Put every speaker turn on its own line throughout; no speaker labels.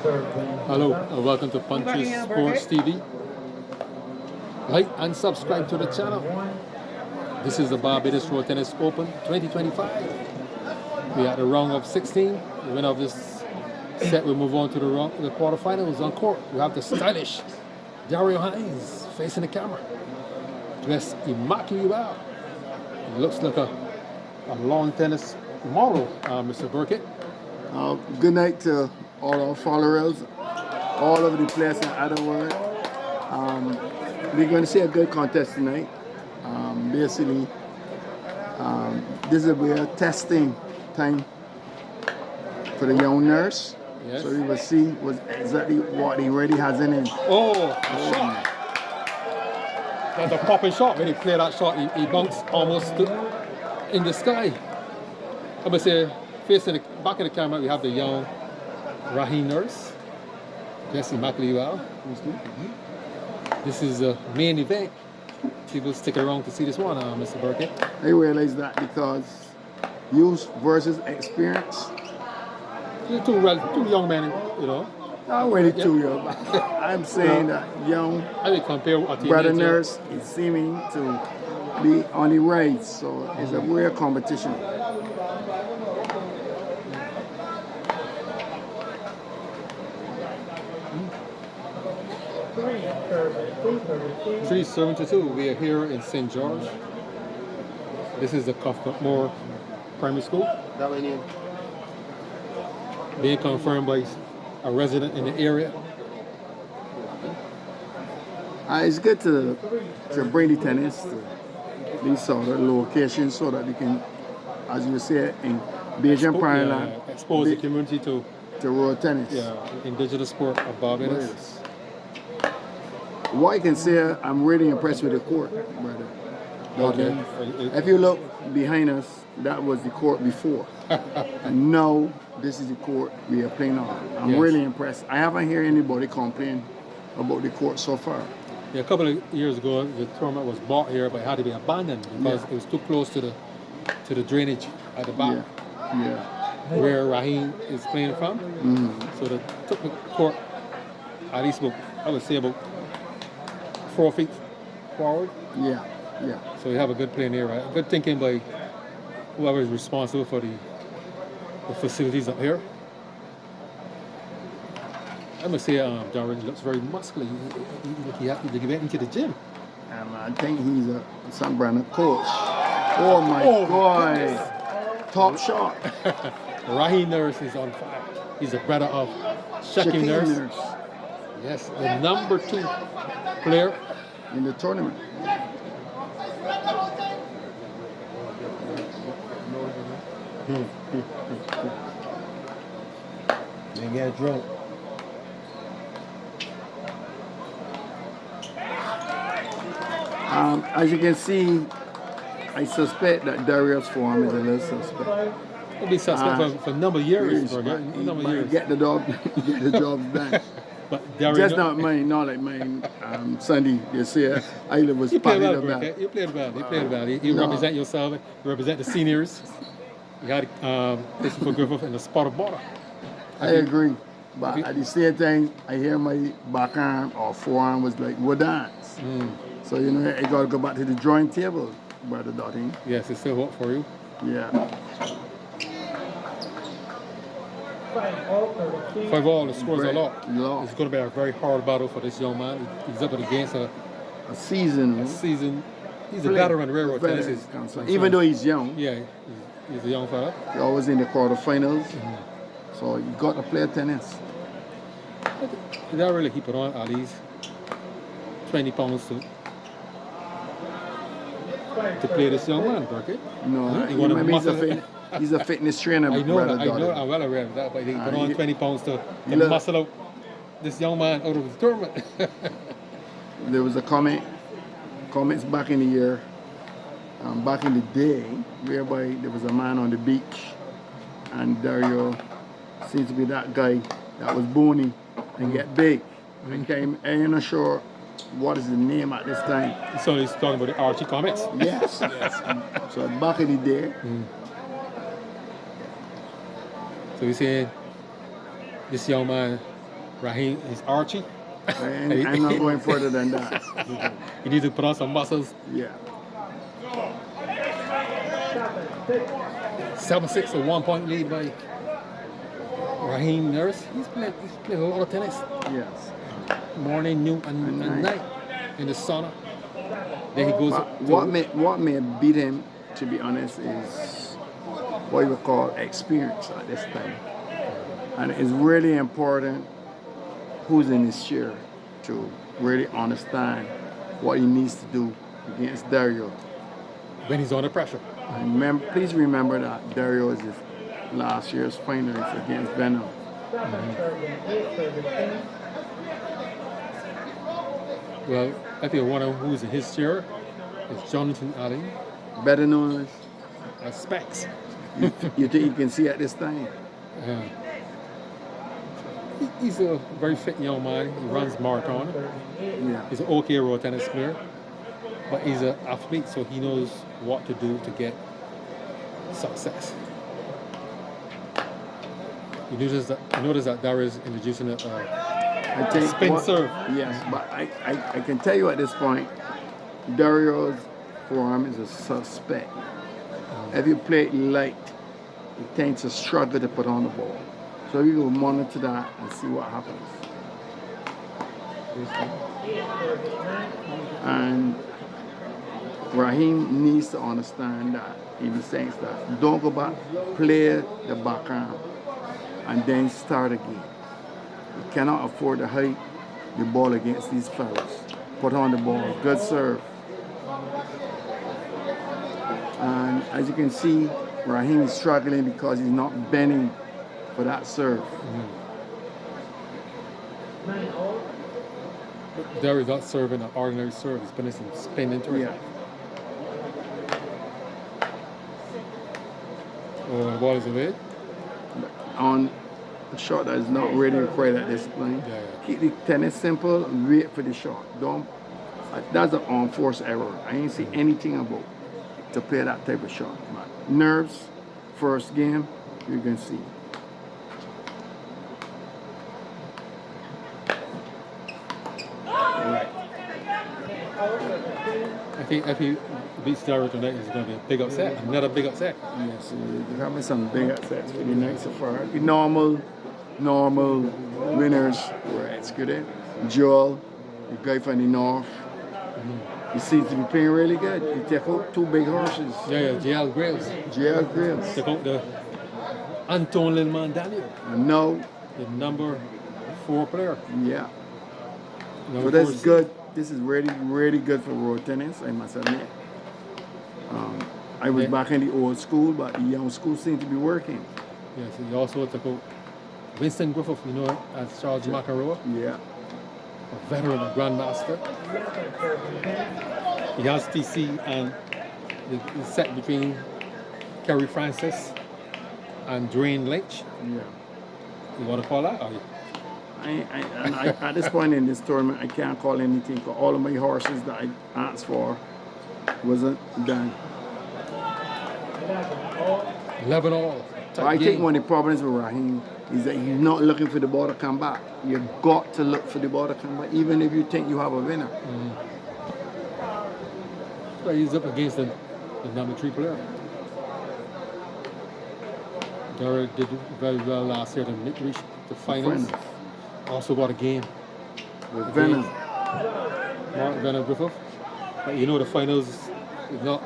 Hello and welcome to Punches Sports TV. Like and subscribe to the channel. This is the Barbados Road Tennis Open 2025. We are at the round of 16. The winner of this set will move on to the quarterfinals. On court, we have the stylish Dario Hinds facing the camera. Dressed immaculately well. It looks like a lawn tennis model, Mr. Burkett.
Good night to all our followers, all over the place in other world. We're going to see a good contest tonight. Basically, this is a testing time for the young nurse.
Yes.
So we will see exactly what he already has in him.
Oh, a shot. That's a popping shot. When he played that shot, he bounced almost in the sky. I'm going to say, facing the back of the camera, we have the young Raheem nurse. Yes, immaculately well. This is the main event. People stick around to see this one, Mr. Burkett.
I realize that because youth versus experience.
You're two young men, you know.
Not really too young. I'm saying that young
I will compare a
brother
teenager.
nurse is seeming to be on the rise, so it's a real competition.
Three 72. We are here in St. George. This is the Cuthbertmore Primary School.
That we need.
Being confirmed by a resident in the area.
It's good to bring the tennis to these sort of locations so that you can, as you say, engage in parallel,
expose the community to
road tennis.
indigenous sport of Barbados.
What I can say, I'm really impressed with the court, brother.
Okay.
If you look behind us, that was the court before. And now, this is the court we are playing on. I'm really impressed. I haven't heard anybody complain about the court so far.
Yeah, a couple of years ago, the tournament was bought here, but it had to be abandoned because it was too close to the drainage at the back, where Raheem is playing from. So they took the court at least about, I would say about 4 feet forward. So we have a good plan here, right? Good thinking by whoever is responsible for the facilities up here. I must say, Dario looks very muscular. He has to get into the gym.
I think he's some brand of coach. Oh my God! Top shot.
Raheem Nurse is on fire. He's a brother of Shaquem Nurse. Yes, the #2 player
in the tournament.
They get drunk.
As you can see, I suspect that Dario's form is a little suspect.
He'll be suspect for a number of years.
Get the job done.
But Dario,
just not mine, not like mine. Sunday, you see, I was
you played
well,
well, you played well. You played well. You represent yourself. You represent the seniors. You had this for Griffith in the spot of border.
I agree, but at the same time, I hear my backarm or forearm was like would dance. So you know, I got to go back to the drawing table, brother Dottie.
Yes, it's still work for you.
Yeah.
5-all, the scores a lot. It's going to be a very hard battle for this young man. He's up against a
season.
He's a veteran railroad tennis.
Even though he's young.
Yeah, he's a young fella.
He's always in the quarterfinals. So you got to play tennis.
You don't really keep it on at least 20 pounds to play this young man, Burkett.
No, he's a fitness trainer.
I know, I'm well aware of that, but he put on 20 pounds to muscle out this young man out of the tournament.
There was a comments back in the year, back in the day, whereby there was a man on the beach, and Dario seems to be that guy that was bony and get big. I'm not sure what is the name at this time.
So he's talking about the Archie comics?
Yes. So back in the day.
So he's saying this young man Raheem is Archie.
I'm not going further than that.
You need to put on some muscles.
Yeah.
7-6, a 1-point lead by Raheem Nurse. He's played a lot of tennis.
Yes.
Morning, noon, and night in the sauna. Then he goes up to
what may beat him, to be honest, is what you would call experience at this time. And it's really important who's in his chair to really understand what he needs to do against Dario.
when he's under pressure.
And please remember that Dario is his last year's finalist against Venom.
Well, I think one of who's in his chair is Jonathan Allen.
Better known
as Specs.
You think you can see at this time?
He's a very fit young man. He runs marathon.
Yeah.
He's an okay road tennis player, but he's an athlete, so he knows what to do to get success. You notice that Dario is introducing a spin serve.
Yes, but I can tell you at this point, Dario's forearm is a suspect. If you play it light, it tends to struggle to put on the ball. So you will monitor that and see what happens. And Raheem needs to understand that in the sense that don't go back, play the backhand, and then start again. You cannot afford to hide the ball against these fellas. Put on the ball, good serve. And as you can see, Raheem is struggling because he's not bending for that serve.
Dario's not serving an ordinary serve. He's putting some spin into it.
Yeah.
Oh, the ball is away.
On a shot that is not really required at this point.
Yeah.
Keep the tennis simple and wait for the shot. Don't. That's an unforced error. I ain't see anything about to play that type of shot. But nerves, first game, you can see.
I think if he beats Dario tonight, it's going to be a big upset. Another big upset.
Yes, there have been some big upsets for the night so far. The normal winners were executed. Joel, the guy from the north, he seems to be playing really good. He took out two big horses.
Yeah, JL Graves.
JL Graves.
Took out the Anton Lilman Dario.
No.
The number 4 player.
Yeah. So that's good. This is really, really good for road tennis, I must admit. I was back in the old school, but the young school seemed to be working.
Yes, he also took out Winston Griffith, you know, as Charles McEnroe.
Yeah.
A veteran, a grandmaster. He has TC and the set between Kerry Francis and Dwayne Lynch.
Yeah.
You want to call that?
At this point in this tournament, I can't call anything because all of my horses that I asked for wasn't done.
11 all.
But I think one of the problems with Raheem is that he's not looking for the ball to come back. You've got to look for the ball to come back, even if you think you have a winner.
Well, he's up against the number 3 player. Dario did very well last year to reach the finals. Also got a game
with Venom.
Mark Venom Griffith. But you know the finals is not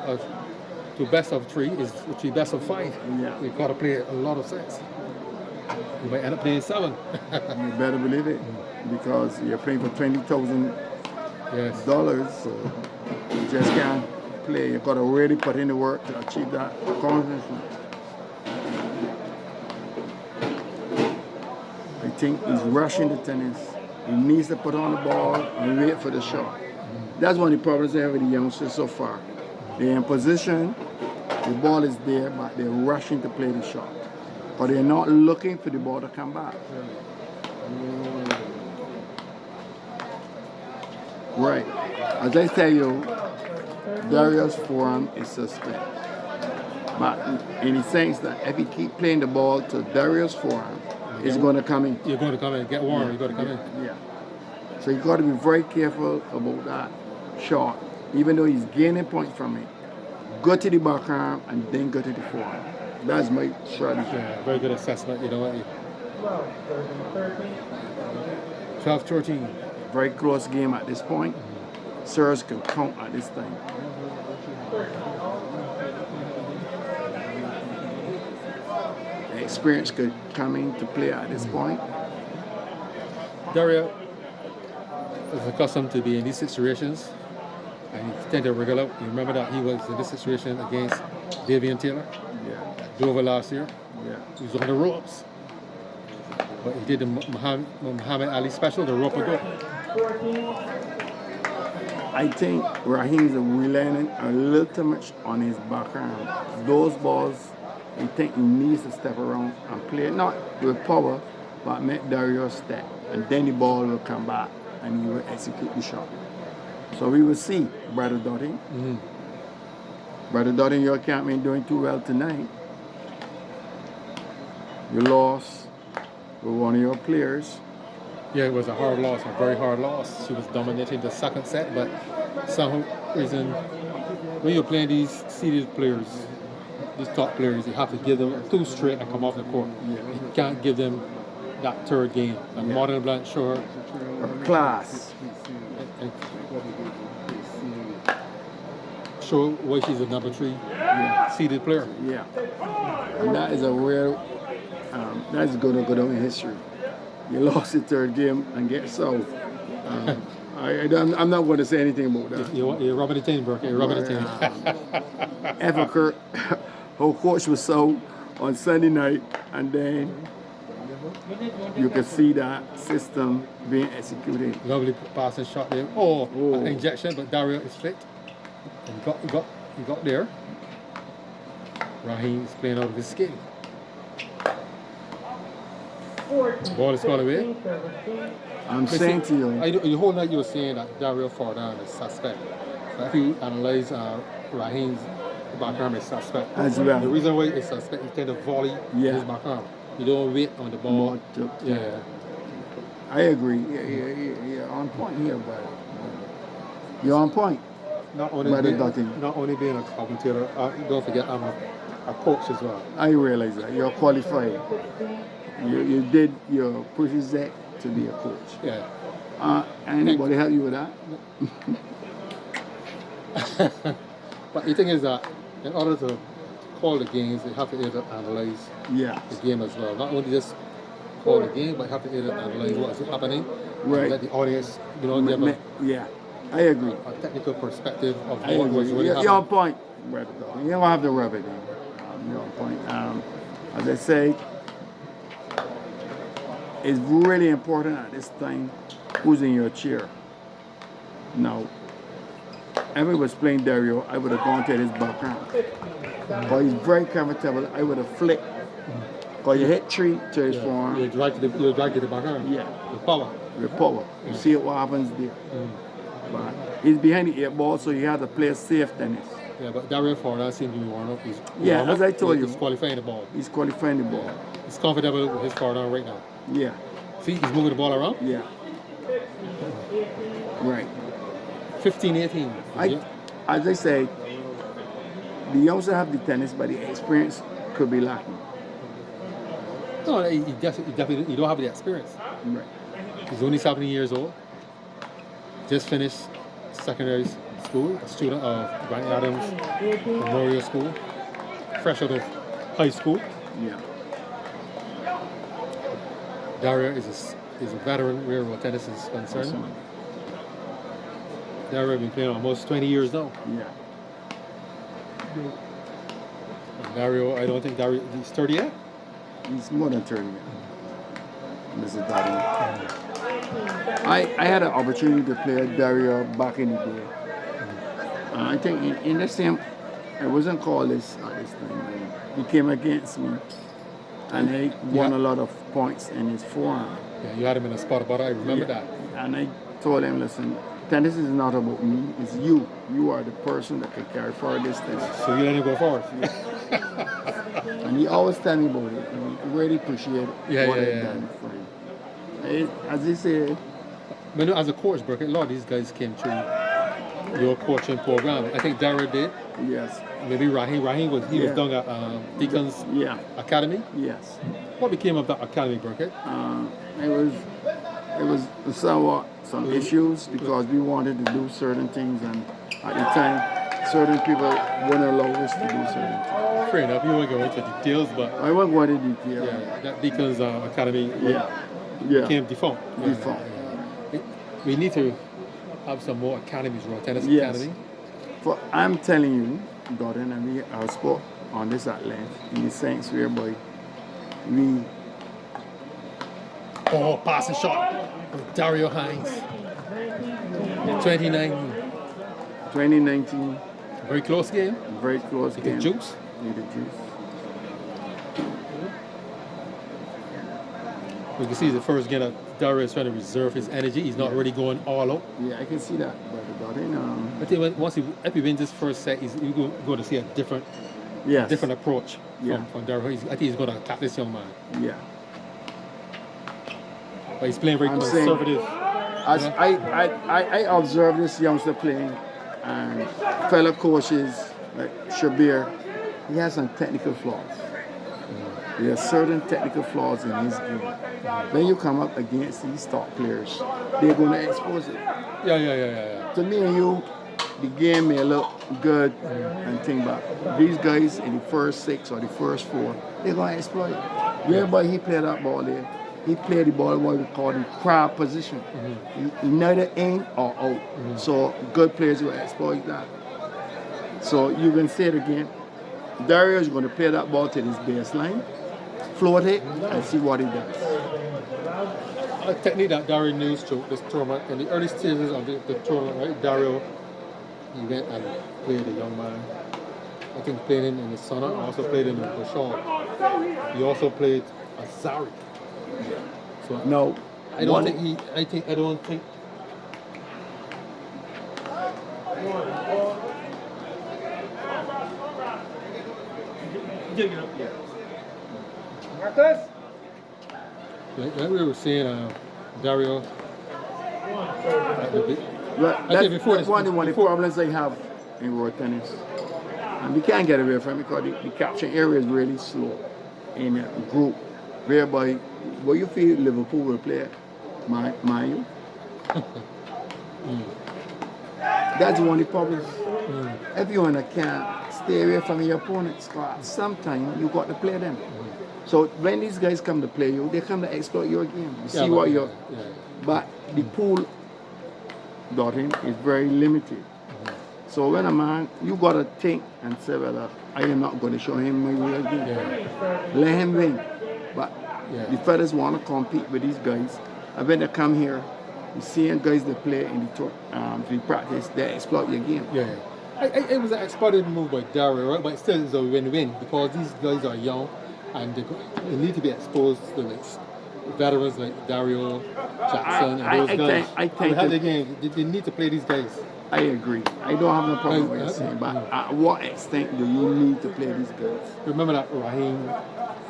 to best of 3, is to best of 5.
Yeah.
You've got to play a lot of sets. You might end up playing 7.
You better believe it, because you're playing for $20,000.
Yes.
So you just can't play. You've got to really put in the work to achieve that accomplishment. I think he's rushing the tennis. He needs to put on the ball and wait for the shot. That's one of the problems they have with the youngsters so far. They're in position, the ball is there, but they're rushing to play the shot. But they're not looking for the ball to come back. Right. As I tell you, Dario's form is suspect. But in the sense that if he keep playing the ball to Dario's form, it's going to come in.
You're going to come in, get warm, you're going to come in.
Yeah. So you got to be very careful about that shot. Even though he's gaining points from it, go to the backhand and then go to the forehand. That's my strategy.
Yeah, very good assessment. You know what? 12-13.
Very close game at this point. Serves can count at this time. The experience could come into play at this point.
Dario is accustomed to be in these situations, and he tend to wriggle out. You remember that he was in this situation against Davian Taylor?
Yeah.
Dover last year.
Yeah.
He was on the ropes. But he did the Muhammad Ali special, the rope a dope.
I think Raheem's relying a little too much on his backhand. Those balls, I think he needs to step around and play, not with power, but make Dario step. And then the ball will come back and he will execute the shot. So we will see, Brother Dotting.
Mm-hmm.
Brother Dotting, your camp ain't doing too well tonight. You lost with one of your players.
Yeah, it was a hard loss, a very hard loss. She was dominating the second set, but some reason, when you're playing these seeded players, these top players, you have to give them 2 straight and come off the court.
Yeah.
You can't give them that third game. And Modern Blanche showed
Class.
and show why she's a number 3 seeded player.
Yeah. And that is a rare, that's going to go down in history. You lost the third game and get so. I'm not going to say anything about that.
You're rubbing it in, Burke. You're rubbing it in.
Her coach was so on Sunday night, and then you can see that system being executed.
Lovely passing shot there. An injection, but Dario is fit. And he got there. Raheem is playing out of his skin. Ball is gone away.
I'm saying to you.
The whole night you were saying that Dario far down is suspect. But if you analyze Raheem's backhand is suspect.
As well.
The reason why it's suspect, he tend to volley his backhand. You don't wait on the ball. Yeah.
I agree. You're on point here, but you're on point.
Not only being a commentator, don't forget I'm a coach as well.
I realize that. You're qualified. You did your prerequisite to be a coach.
Yeah.
Anybody help you with that?
But the thing is that in order to call the games, you have to analyze the game as well. Not only just call the game, but you have to analyze what is happening.
Right.
Let the audience, give
I agree.
a technical perspective of what was really happening.
You're on point, brother. You don't have to rub it in. You're on point. As I say, it's really important at this time who's in your chair. Now, if I was playing Dario, I would have gone to his backhand. But he's very comfortable. I would have flicked. Because you hit 3 to his forehand.
You drag to the backhand.
Yeah.
With power.
With power. You see what happens there. But he's behind the 8 ball, so you have to play safe tennis.
Yeah, but Dario Forda seems to be warm up.
As I told you.
He's qualifying the ball.
He's qualifying the ball.
He's comfortable with his Forda right now.
Yeah.
See, he's moving the ball around?
Yeah. Right.
15-18.
As I say, the youngsters have the tennis, but the experience could be lacking.
No, he definitely you don't have the experience.
Right.
He's only 17 years old. Just finished secondary school, a student of Grant Adams Memorial School, fresh out of high school.
Yeah.
Dario is a veteran where tennis is concerned.
Awesome.
Dario has been playing almost 20 years now.
Yeah.
And Dario, I don't think Dario, he's 30 yet?
He's more than 30 yet. Mr. Dario. I had an opportunity to play Dario back in the day. I think in the same, I wasn't called this at this time. He came against me, and he won a lot of points in his forehand.
Yeah, you had him in a spot, but I remember that.
And I told him, listen, tennis is not about me, it's you. You are the person that can carry forward this tennis.
So you let him go forward.
And he always tell me about it. And I really appreciate what they've done for him. As he said,
but as a coach, Burke, a lot of these guys came through your coaching program. I think Dario did.
Yes.
Maybe Raheem. Raheem was done at Deacon's Academy.
Yes.
What became of that academy, Burke?
It was somewhat some issues because we wanted to do certain things, and at the time, certain people wouldn't allow us to do certain things.
Fair enough. You won't go into details, but
I won't go into detail.
Yeah, that Deacon's Academy became defunct.
Defunct.
We need to have some more academies, tennis academy.
For I'm telling you, Gordon, and we have spoke on this at length in the sense whereby we.
Oh, passing shot from Dario Hinds. 2019. Very close game.
Very close game.
The juice.
Need the juice.
We can see the first game that Dario is trying to reserve his energy. He's not really going all out.
Yeah, I can see that. But
I think once he wins this first set, he's going to see a different approach from Dario. I think he's going to attack this young man.
Yeah.
But he's playing very conservative.
As I observe this youngster playing, and fellow coaches like Shabir, he has some technical flaws. There are certain technical flaws in his game. When you come up against these top players, they're going to expose it.
Yeah.
To me and you, the game may look good and thing, but these guys in the first 6 or the first 4, they're going to exploit it. Everybody he played that ball there. He played the ball what we call the crab position. He neither in or out. So good players will exploit that. So you can say it again. Dario is going to play that ball to this baseline, float it, and see what he does.
A technique that Dario used to this tournament in the early stages of the tournament, right? Dario, he went and played a young man. I think played him in the Sana, also played him in Bashar. He also played Azari. So
no,
I don't think. Like we were saying, Dario.
That's one of the problems they have in road tennis, and we can't get away from it because the capture area is really slow in a group. Whereby, what you feel Liverpool will play, mind you? That's one of the problems. If you can't stay away from your opponents, sometimes you got to play them. So when these guys come to play you, they come to exploit your game. You see what you're. But the pool, Doreen, is very limited. So when a man, you got to think and say, well, I am not going to show him my real game. Let him win. But the fellas want to compete with these guys. And when they come here, you see guys that play in the practice, they exploit your game.
It was an exploited move by Dario, right? But still it's a win-win because these guys are young and they need to be exposed to veterans like Dario, Jackson, and those guys.
I think
they need to play these guys.
I agree. I don't have no problem with what you're saying, but at what extent do you need to play these guys?
Remember that Raheem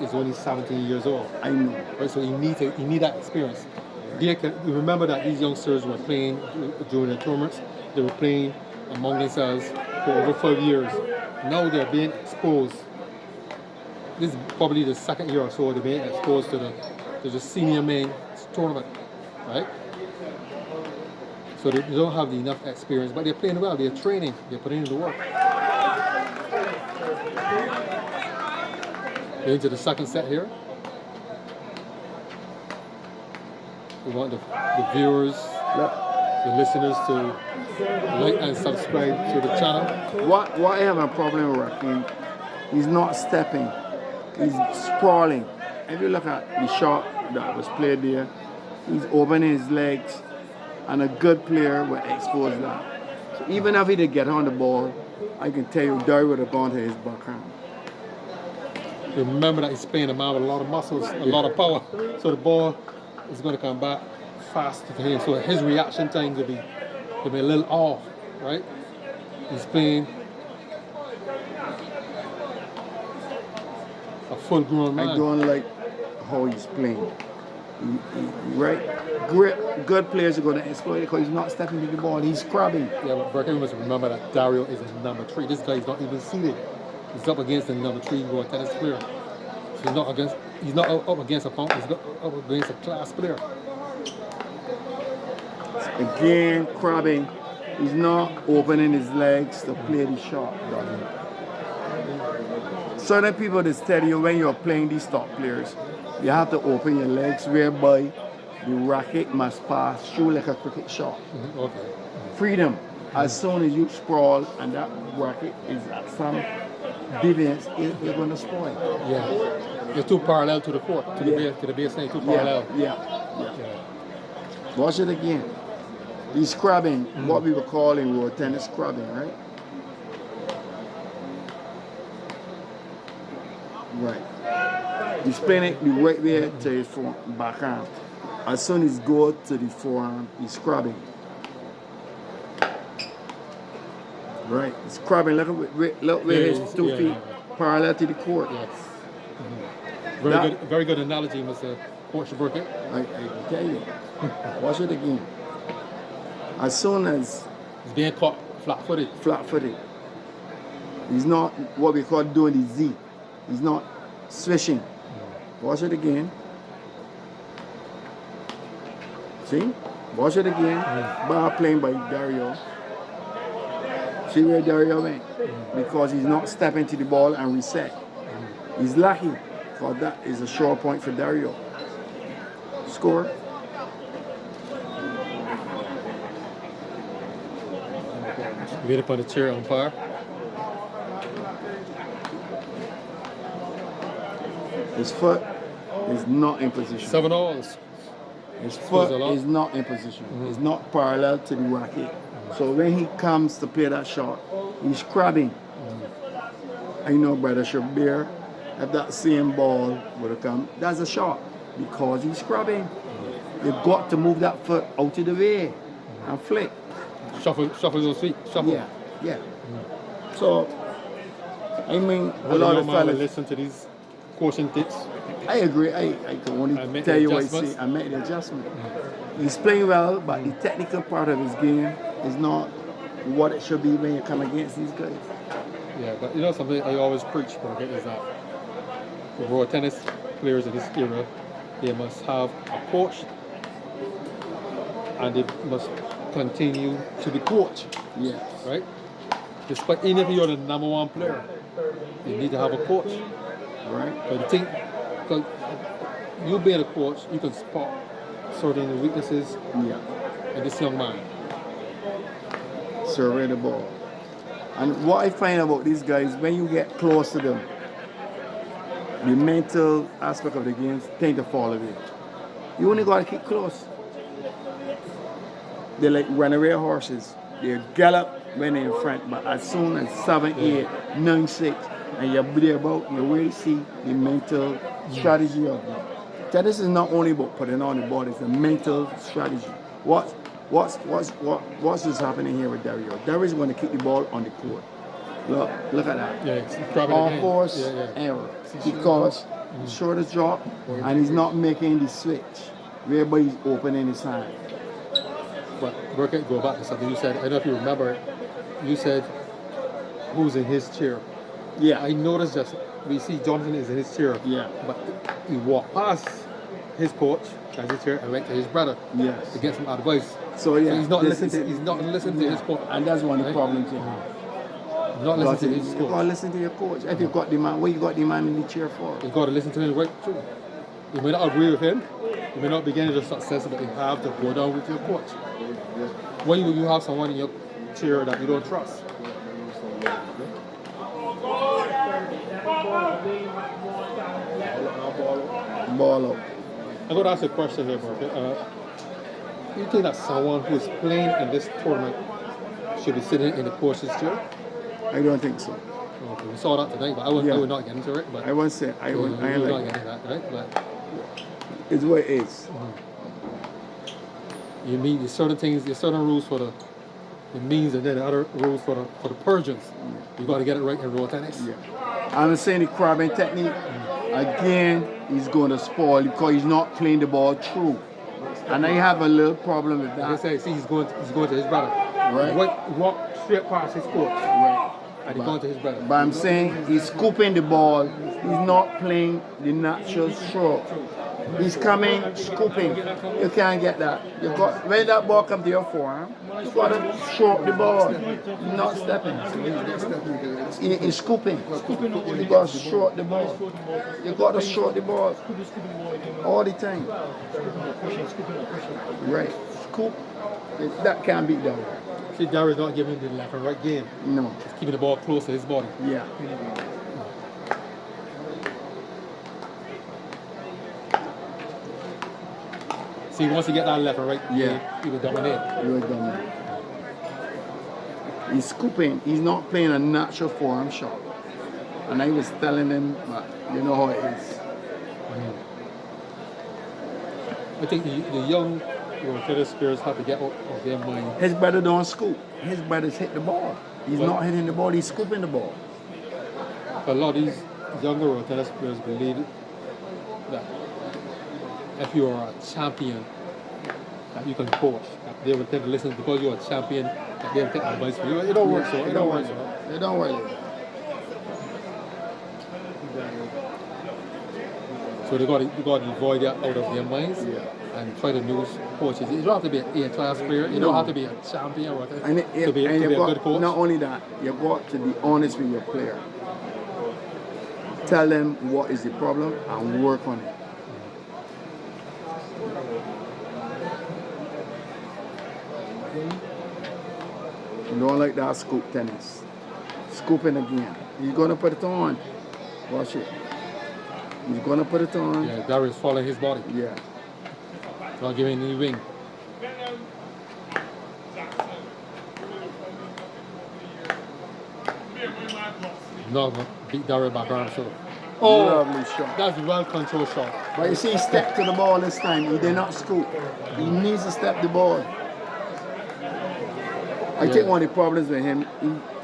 is only 17 years old.
I know.
Right, so you need that experience. Remember that these youngsters were playing during the tournaments. They were playing among themselves for over 5 years. Now they're being exposed. This is probably the second year or so they're being exposed to the senior main tournament, right? So they don't have enough experience, but they're playing well. They're training. They're putting in the work. We're into the second set here. We want the viewers, the listeners to like and subscribe to the channel.
What I have a problem with Raheem, he's not stepping. He's sprawling. If you look at the shot that was played there, he's opening his legs, and a good player will expose that. So even if he did get on the ball, I can tell you Dario would have gone to his backhand.
Remember that he's playing a man with a lot of muscles, a lot of power. So the ball is going to come back fast to him. So his reaction time will be He'll be a little off, right? He's playing a full-grown man.
I don't like how he's playing. Right? Good players are going to exploit it because he's not stepping to the ball. He's crabbing.
Yeah, but Burke, must remember that Dario is a number 3. This guy is not even seated. He's up against the number 3 raw tennis player. So he's not up against a punk. He's up against a class player.
Again, crabbing. He's not opening his legs to play the shot. Certain people just tell you when you're playing these top players, you have to open your legs whereby the racket must pass through like a cricket shot.
Okay.
Freedom. As soon as you sprawl and that racket is at some deviance, you're going to spoil.
Yeah. You're too parallel to the court, to the baseline, too parallel.
Yeah. Watch it again. He's crabbing, what we were calling raw tennis crabbing, right? Right. He's playing it the right way to his backhand. As soon as he goes to the forearm, he's crabbing. Right. He's crabbing. Look where his 2 feet parallel to the court.
Yes. Very good analogy, Mr. Coach Burkett.
I tell you. Watch it again. As soon as
he's being caught flat-footed.
He's not what we call doing the Z. He's not swishing. Watch it again. See? Watch it again. Ball playing by Dario. See where Dario went? Because he's not stepping to the ball and reset. He's lucky, because that is a short point for Dario. Score.
Get up on the chair, umpire.
His foot is not in position.
7 alls.
His foot is not in position. It's not parallel to the racket. So when he comes to play that shot, he's crabbing. I know Brother Shabir, if that same ball would have come, that's a shot because he's crabbing. You've got to move that foot out of the way and flick.
Shuffle those feet. Shuffle.
Yeah. So, I mean, a lot of fellas
listen to these coaching tips.
I agree. I can only tell you what he said. I made the adjustment. He's playing well, but the technical part of his game is not what it should be when you come against these guys.
Yeah, but you know something I always preach, Burkett, is that the raw tennis players in this era, they must have a coach and they must continue to be coached.
Yes.
Right? Despite even if you're the number 1 player, you need to have a coach.
Right.
Because you being a coach, you can spot certain weaknesses in this young man.
Survey the ball. And what I find about these guys, when you get close to them, the mental aspect of the game tend to fall away. You only got to keep close. They're like runaway horses. They gallop when they're in front, but as soon as 7, 8, 9, 6, and you're there about, you really see the mental strategy of them. Tennis is not only about putting on the ball, it's a mental strategy. What's just happening here with Dario? Dario's going to kick the ball on the court. Look at that.
Yeah,
all force error. Because shoulders drop and he's not making the switch. Whereby he's opening his hand.
But Burkett, go back to something you said. I don't know if you remember. You said who's in his chair.
Yeah.
I noticed just we see Jonathan is in his chair.
Yeah.
But he walked past his coach as his chair and went to his brother.
Yes.
To get some advice.
So
he's not listening to his coach.
And that's one of the problems here.
Not listening to his coach.
You gotta listen to your coach. If you got the man, what you got the man in the chair for?
You gotta listen to him right too. You may not agree with him. You may not be getting the success, but you have to go down with your coach. When you have someone in your chair that you don't trust.
Ball out.
I'm going to ask you a question here, Burkett. You think that someone who's playing in this tournament should be sitting in the coach's chair?
I don't think so.
Okay, we saw that today, but I would not get into it. But
I won't say. I would not
get into that, right? But
it's what it is.
You mean there's certain things, there's certain rules for the the means and then the other rules for the Persians. You got to get it right in road tennis.
Yeah. I'm saying the crabbing technique, again, he's going to spoil because he's not playing the ball through. And I have a little problem with that.
They say, see, he's going to his brother.
Right.
Walk straight past his court.
Right.
And he's going to his brother.
But I'm saying he's scooping the ball. He's not playing the natural stroke. He's coming, scooping. You can't get that. You got when that ball comes to your forearm, you got to stroke the ball. You're not stepping. He's scooping. You got to stroke the ball. You got to stroke the ball all the time. Right. Scoop. That can't be done.
See, Dario's not giving him the left and right game.
No.
He's keeping the ball close to his body.
Yeah.
See, once he get that left and right,
Yeah.
he would dominate.
He would dominate. He's scooping. He's not playing a natural forearm shot. And I was telling him, you know how it is.
I think the young tennis players have to get out of their mind.
His brother don't scoop. His brother's hit the ball. He's not hitting the ball, he's scooping the ball.
A lot of these younger tennis players believe that if you are a champion, that you can coach. That they will tend to listen because you're a champion, that they will take advice from you. It don't work so. It don't work so.
It don't work.
So they got to avoid that out of their minds and try to lose coaches. You don't have to be an A-class player. You don't have to be a champion or to be a good coach.
Not only that, you got to be honest with your player. Tell them what is the problem and work on it. You don't like that scoop tennis. Scooping again. He's gonna put it on. Watch it. He's gonna put it on.
Yeah, Dario's following his body.
Yeah.
Not giving any wing. No, beat Dario back around shoulder. Oh,
lovely shot.
That's a well-controlled shot.
But you see, he stepped to the ball this time. He did not scoop. He needs to step the ball. I think one of the problems with him,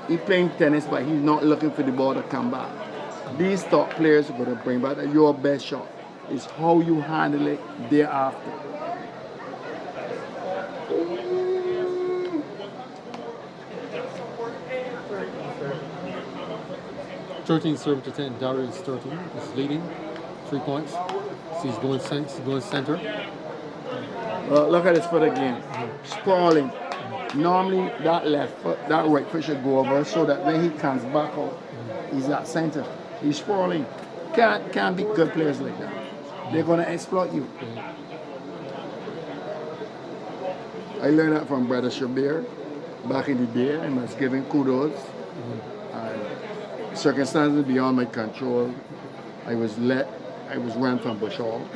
he playing tennis, but he's not looking for the ball to come back. These top players are going to bring back your best shot. It's how you handle it thereafter.
Serve to 10. Dario is 13. He's leading. 3 points. So he's going center.
Look at his foot again. Sprawling. Normally that left foot, that right foot should go over so that when he comes back out, he's at center. He's sprawling. Can't be good players like that. They're gonna exploit you. I learned that from Brother Shabir back in the day. I must give him kudos. Circumstances beyond my control. I was run from Bush Hall.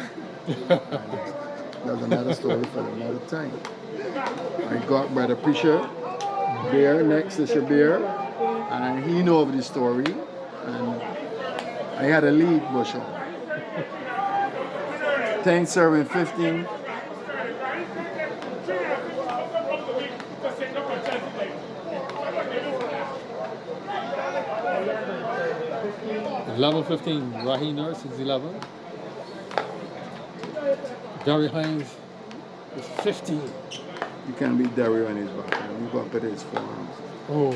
That's another story for another time. I got Brother Pisha there next to Shabir, and he knew of the story, and I had a lead Bush Hall. 10 serving 15.
Level 15, Raheem Nurse is 11. Dario Hinds is 15.
You can't beat Dario on his back. You got to put his forearms.
Oh,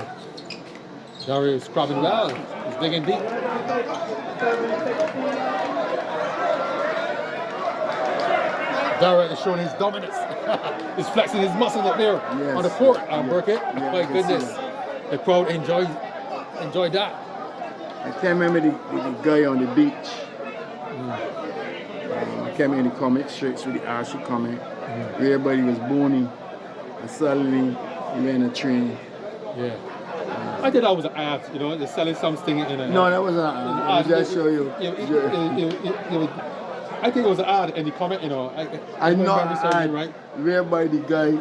Dario is scrubbing well. He's digging deep. Dario is showing his dominance. He's flexing his muscles up there on the court. Burkett. My goodness, the crowd enjoyed that.
I can't remember the guy on the beach. I came in the comic strips with the Ashley comic. Everybody was booning. And suddenly he ran a train.
Yeah. I think that was an ad, they're selling something in a...
No, that was an ad. I'll just show you.
I think it was an ad in the comment,
I know ad, right? Whereby the guy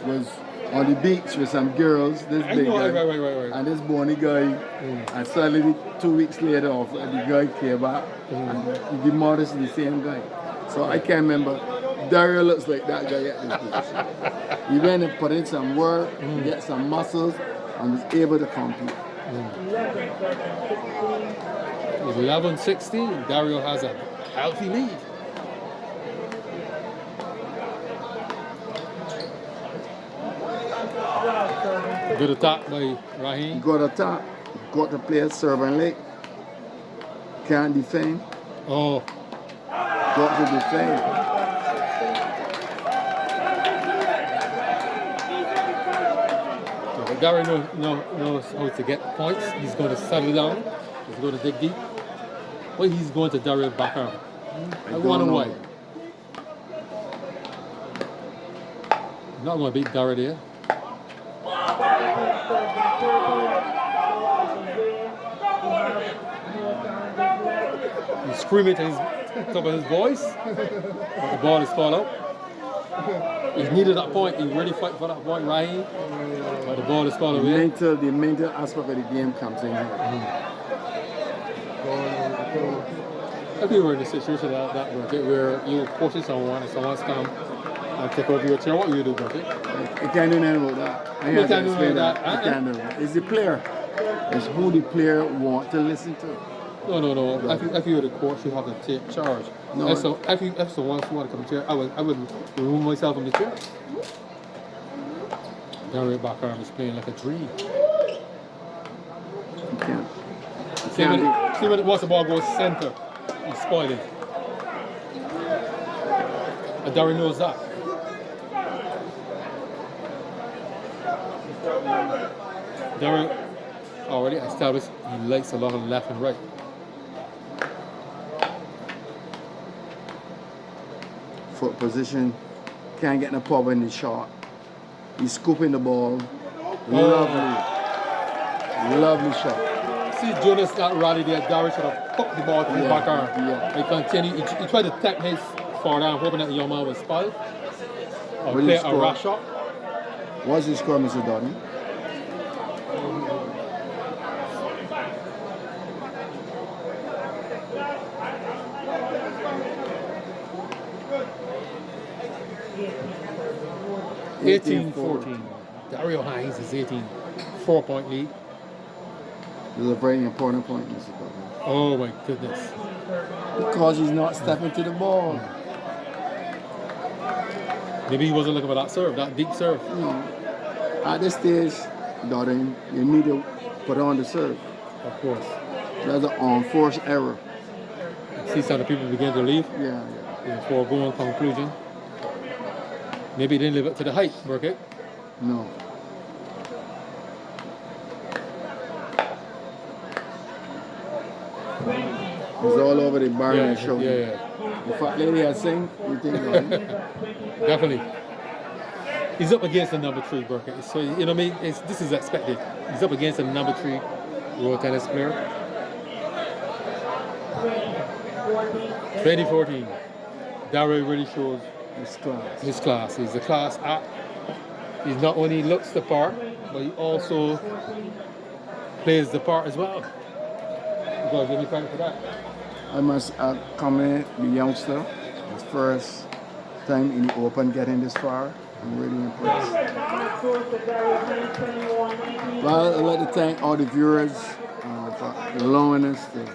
was on the beach with some girls, this big guy,
right.
and this bony guy, and suddenly 2 weeks later, the guy came back, and the modest is the same guy. So I can't remember Dario looks like that guy at this position. He went and put in some work, get some muscles, and was able to compete.
11-16. Dario has a healthy lead. Good attack by Raheem.
Good attack. Got to play serving late. Can't defend.
Oh.
Got to defend.
Dario knows how to get points. He's going to settle down. He's going to dig deep. Well, he's going to Dario's back arm. I wonder why. He's not going to beat Dario there. He's screaming to his top of his voice, but the ball is called out. He needed that point. He really fight for that point, Raheem, but the ball is called away.
The mental aspect of the game comes in here.
If you were in a situation like that, Burkett, where you were coaching someone and someone's come and take over your chair, what would you do, Burkett?
You can't do nothing about that. I
You can't do nothing about that.
You can't do it. It's the player. It's who the player wants to listen to.
No. If you were the coach, you have to take charge.
No.
And so if someone wanted to come to the chair, I would remove myself from the chair. Dario back arm is playing like a dream.
You can't.
See when once the ball goes center, he's spoiling. And Dario knows that. Dario already established he likes a lot of left and right.
Foot position, can't get no pop in the shot. He's scooping the ball. Lovely shot.
See Jonas that rally there, Dario should have put the ball to his back arm.
Yeah.
He continued, he tried to tap his forward arm, hoping that the young man would spoil. Or
Will he
play a
score?
rash shot.
What's the score, Mr. Donny?
$18-14. Dario Hinds is 18. 4-point lead.
This is a very important point, Mr. Donny.
Oh my goodness.
Because he's not stepping to the ball.
Maybe he wasn't looking for that serve, that deep serve.
At this stage, Donny, you need to put on the serve.
Of course.
That's an unforced error.
See some of the people begin to leave.
Yeah.
In a foregone conclusion. Maybe he didn't live up to the hype, Burkett.
No. It's all over the bar and show.
Yeah.
The fat lady has sing, you think about it?
Definitely. He's up against the number 3, Burkett. So, you know what I mean? This is expected. He's up against a number 3 world tennis player. 2014. Dario really shows his class. He's a class act. He not only looks the part, but he also plays the part as well. You gotta give me credit for that.
I must commend the youngster. His first time in the Open getting this far. I'm really impressed. Well, I'd like to thank all the viewers for allowing us to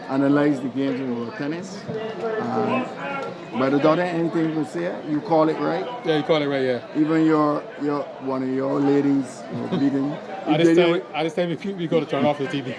analyze the games in world tennis. Brother Daughter, anything you say? You call it right?
Yeah, you call it right, yeah.
Even your one of your ladies beating.
At this time, we got to turn off the TV.